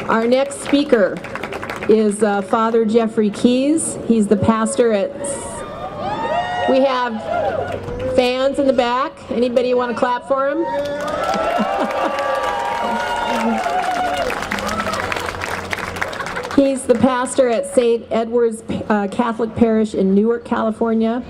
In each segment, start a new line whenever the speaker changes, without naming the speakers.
Our next speaker is Father Jeffrey Keys. He's the pastor at... We have fans in the back. Anybody want to clap for him? He's the pastor at St. Edward's Catholic Parish in Newark, California.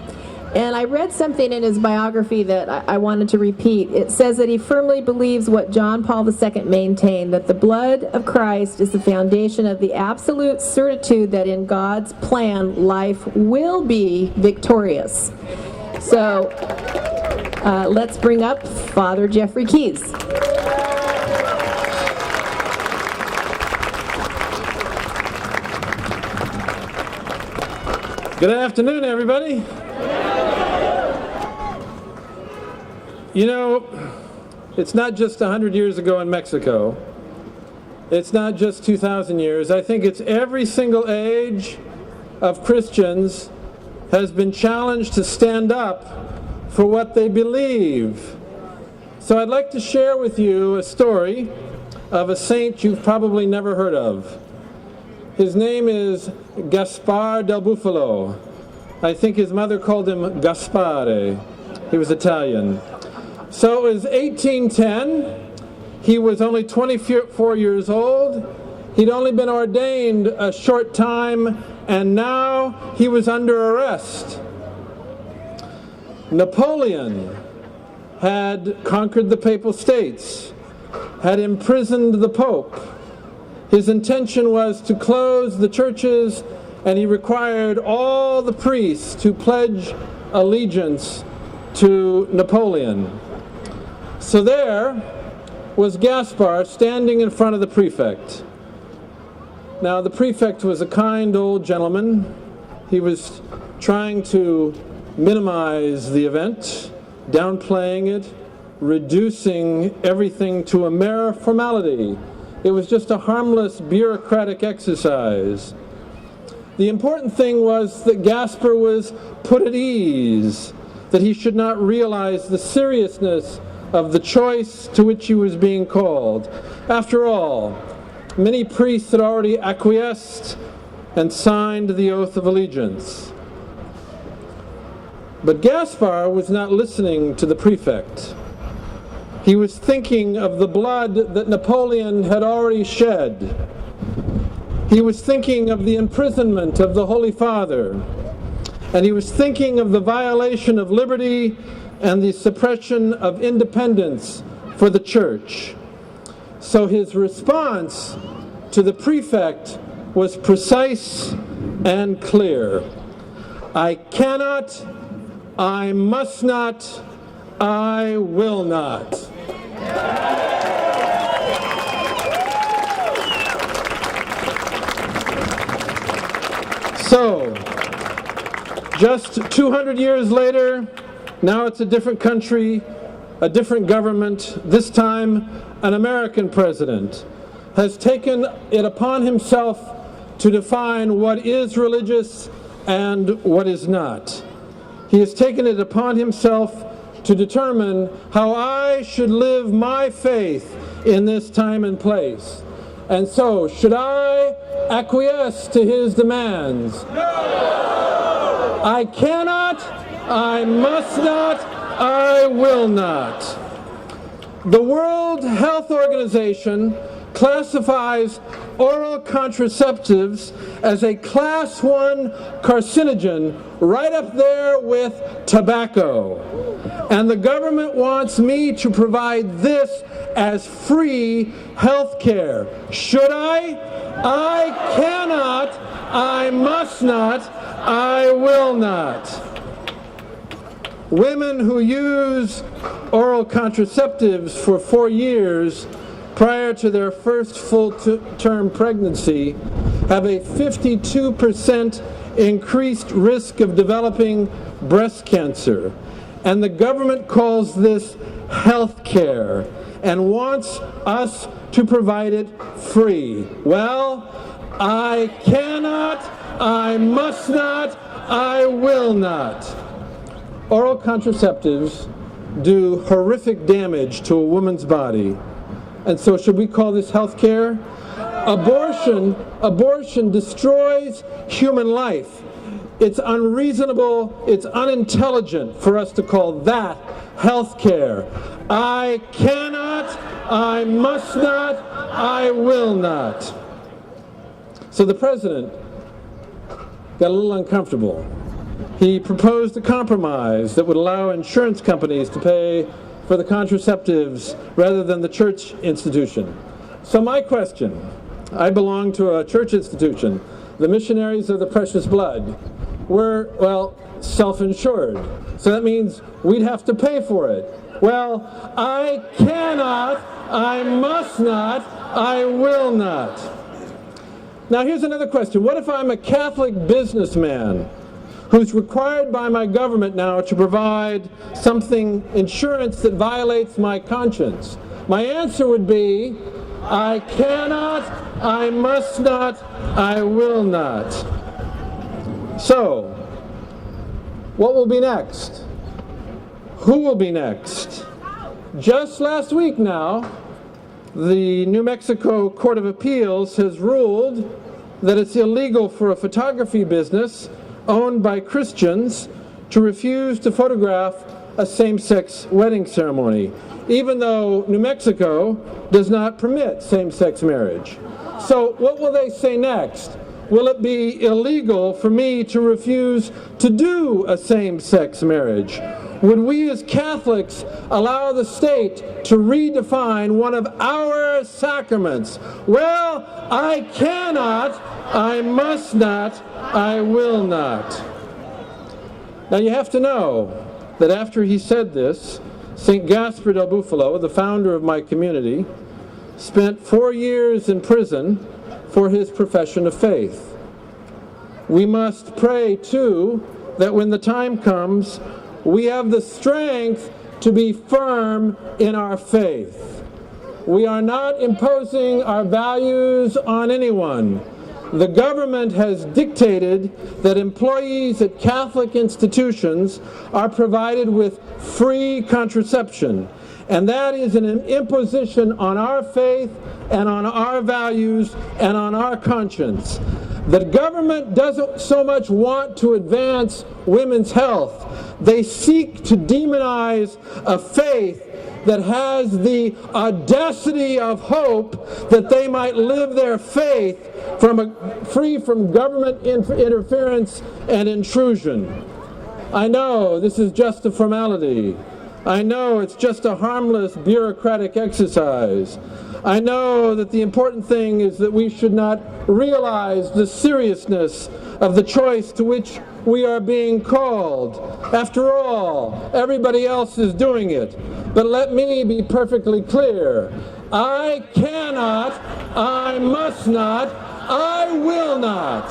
And I read something in his biography that I wanted to repeat. It says that he firmly believes what John Paul II maintained, that the blood of Christ is the foundation of the absolute certitude that in God's plan, life will be victorious. So let's bring up Father Jeffrey Keys.
Good afternoon, everybody. You know, it's not just 100 years ago in Mexico. It's not just 2,000 years. I think it's every single age of Christians has been challenged to stand up for what they believe. So I'd like to share with you a story of a saint you've probably never heard of. His name is Gaspar del Bufalo. I think his mother called him Gaspare. He was Italian. So it was 1810. He was only 24 years old. He'd only been ordained a short time, and now he was under arrest. Napoleon had conquered the Papal States, had imprisoned the Pope. His intention was to close the churches, and he required all the priests to pledge allegiance to Napoleon. So there was Gaspar standing in front of the prefect. Now, the prefect was a kind old gentleman. He was trying to minimize the event, downplaying it, reducing everything to a mere formality. It was just a harmless bureaucratic exercise. The important thing was that Gaspar was put at ease, that he should not realize the seriousness of the choice to which he was being called. After all, many priests had already acquiesced and signed the oath of allegiance. But Gaspar was not listening to the prefect. He was thinking of the blood that Napoleon had already shed. He was thinking of the imprisonment of the Holy Father. And he was thinking of the violation of liberty and the suppression of independence for the church. So his response to the prefect was precise and clear. I cannot, I must not, I will not. So, just 200 years later, now it's a different country, a different government. This time, an American president has taken it upon himself to define what is religious and what is not. He has taken it upon himself to determine how I should live my faith in this time and place. And so, should I acquiesce to his demands? No! I cannot, I must not, I will not. The World Health Organization classifies oral contraceptives as a class 1 carcinogen, right up there with tobacco. And the government wants me to provide this as free health care. Should I? I cannot, I must not, I will not. Women who use oral contraceptives for 4 years prior to their first full-term pregnancy have a 52% increased risk of developing breast cancer. And the government calls this health care and wants us to provide it free. Well, I cannot, I must not, I will not. Oral contraceptives do horrific damage to a woman's body. And so should we call this health care? Abortion destroys human life. It's unreasonable, it's unintelligent for us to call that health care. I cannot, I must not, I will not. So the president got a little uncomfortable. He proposed a compromise that would allow insurance companies to pay for the contraceptives rather than the church institution. So my question, I belong to a church institution. The Missionaries of the Precious Blood. We're, well, self-insured. So that means we'd have to pay for it. Well, I cannot, I must not, I will not. Now here's another question. What if I'm a Catholic businessman who's required by my government now to provide insurance that violates my conscience? My answer would be, I cannot, I must not, I will not. So, what will be next? Who will be next? Just last week now, the New Mexico Court of Appeals has ruled that it's illegal for a photography business owned by Christians to refuse to photograph a same-sex wedding ceremony, even though New Mexico does not permit same-sex marriage. So what will they say next? Will it be illegal for me to refuse to do a same-sex marriage? Would we as Catholics allow the state to redefine one of our sacraments? Well, I cannot, I must not, I will not. Now you have to know that after he said this, St. Gaspar del Bufalo, the founder of my community, spent 4 years in prison for his profession of faith. We must pray, too, that when the time comes, we have the strength to be firm in our faith. We are not imposing our values on anyone. The government has dictated that employees at Catholic institutions are provided with free contraception. And that is an imposition on our faith and on our values and on our conscience. The government doesn't so much want to advance women's health. They seek to demonize a faith that has the audacity of hope that they might live their faith free from government interference and intrusion. I know this is just a formality. I know it's just a harmless bureaucratic exercise. I know that the important thing is that we should not realize the seriousness of the choice to which we are being called. After all, everybody else is doing it. But let me be perfectly clear. I cannot, I must not, I will not.